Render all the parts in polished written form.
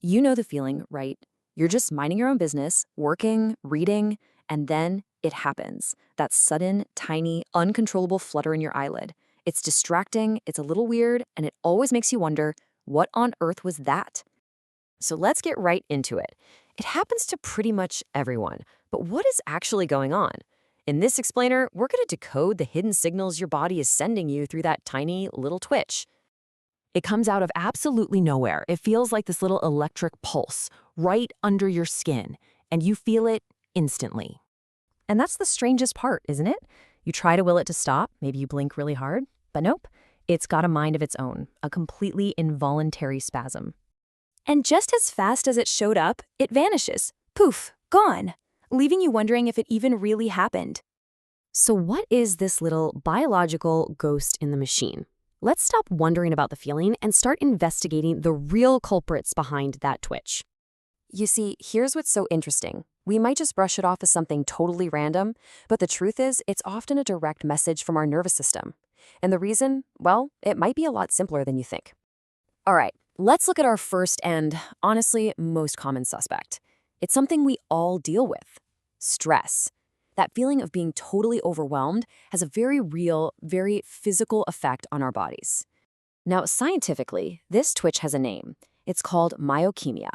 You know the feeling, right? You're just minding your own business, working, reading, and then it happens. That sudden, tiny, uncontrollable flutter in your eyelid. It's distracting, it's a little weird, and it always makes you wonder, what on earth was that? So let's get right into it. It happens to pretty much everyone, but what is actually going on? In this explainer, we're going to decode the hidden signals your body is sending you through that tiny little twitch. It comes out of absolutely nowhere. It feels like this little electric pulse right under your skin, and you feel it instantly. And that's the strangest part, isn't it? You try to will it to stop, maybe you blink really hard, but nope. It's got a mind of its own, a completely involuntary spasm. And just as fast as it showed up, it vanishes. Poof, gone, leaving you wondering if it even really happened. So what is this little biological ghost in the machine? Let's stop wondering about the feeling and start investigating the real culprits behind that twitch. You see, here's what's so interesting. We might just brush it off as something totally random, but the truth is, it's often a direct message from our nervous system. And the reason, well, it might be a lot simpler than you think. All right, let's look at our first and, honestly, most common suspect. It's something we all deal with: stress. That feeling of being totally overwhelmed has a very real, very physical effect on our bodies. Now, scientifically, this twitch has a name. It's called myokymia.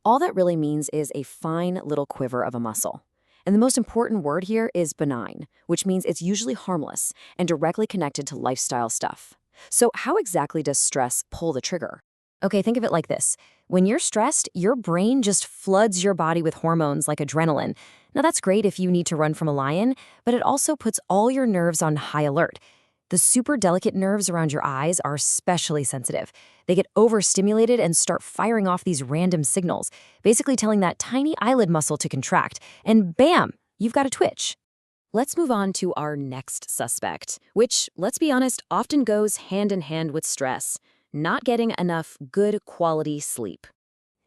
All that really means is a fine little quiver of a muscle. And the most important word here is benign, which means it's usually harmless and directly connected to lifestyle stuff. So how exactly does stress pull the trigger? Okay, think of it like this. When you're stressed, your brain just floods your body with hormones like adrenaline. Now that's great if you need to run from a lion, but it also puts all your nerves on high alert. The super delicate nerves around your eyes are especially sensitive. They get overstimulated and start firing off these random signals, basically telling that tiny eyelid muscle to contract, and bam, you've got a twitch. Let's move on to our next suspect, which, let's be honest, often goes hand in hand with stress: not getting enough good quality sleep.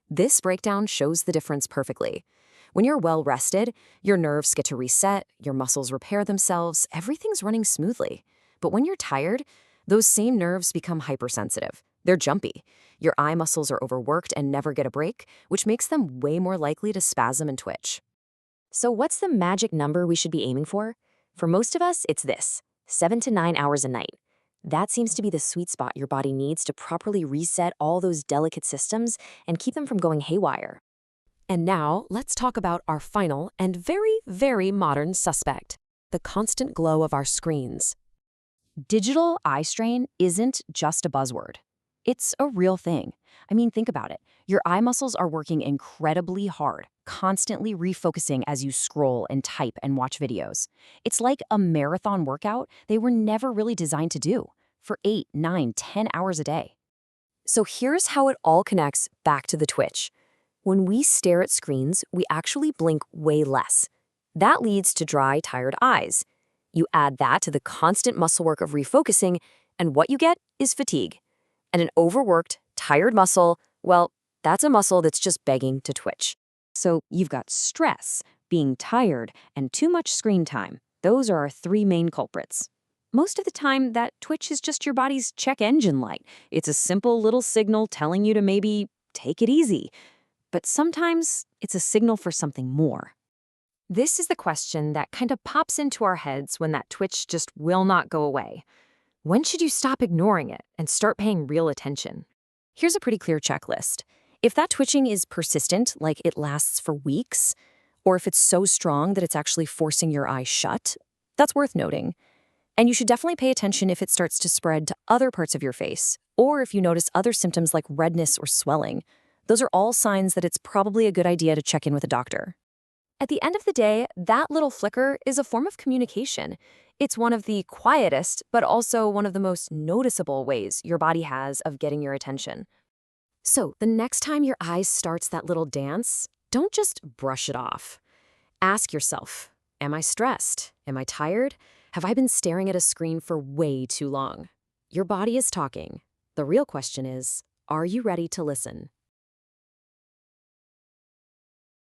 This breakdown shows the difference perfectly. When you're well rested, your nerves get to reset, your muscles repair themselves, everything's running smoothly. But when you're tired, those same nerves become hypersensitive. They're jumpy. Your eye muscles are overworked and never get a break, which makes them way more likely to spasm and twitch. So what's the magic number we should be aiming for? For most of us, it's this: 7 to 9 hours a night. That seems to be the sweet spot your body needs to properly reset all those delicate systems and keep them from going haywire. And now, let's talk about our final and very, very modern suspect: the constant glow of our screens. Digital eye strain isn't just a buzzword. It's a real thing. I mean, think about it. Your eye muscles are working incredibly hard, constantly refocusing as you scroll and type and watch videos. It's like a marathon workout they were never really designed to do, for 8, 9, 10 hours a day. So here's how it all connects back to the twitch. When we stare at screens, we actually blink way less. That leads to dry, tired eyes. You add that to the constant muscle work of refocusing, and what you get is fatigue. And an overworked, tired muscle, well, that's a muscle that's just begging to twitch. So you've got stress, being tired, and too much screen time. Those are our three main culprits. Most of the time, that twitch is just your body's check engine light. It's a simple little signal telling you to maybe take it easy. But sometimes it's a signal for something more. This is the question that kind of pops into our heads when that twitch just will not go away. When should you stop ignoring it and start paying real attention? Here's a pretty clear checklist. If that twitching is persistent, like it lasts for weeks, or if it's so strong that it's actually forcing your eyes shut, that's worth noting. And you should definitely pay attention if it starts to spread to other parts of your face, or if you notice other symptoms like redness or swelling. Those are all signs that it's probably a good idea to check in with a doctor. At the end of the day, that little flicker is a form of communication. It's one of the quietest, but also one of the most noticeable ways your body has of getting your attention. So the next time your eye starts that little dance, don't just brush it off. Ask yourself, am I stressed? Am I tired? Have I been staring at a screen for way too long? Your body is talking. The real question is, are you ready to listen?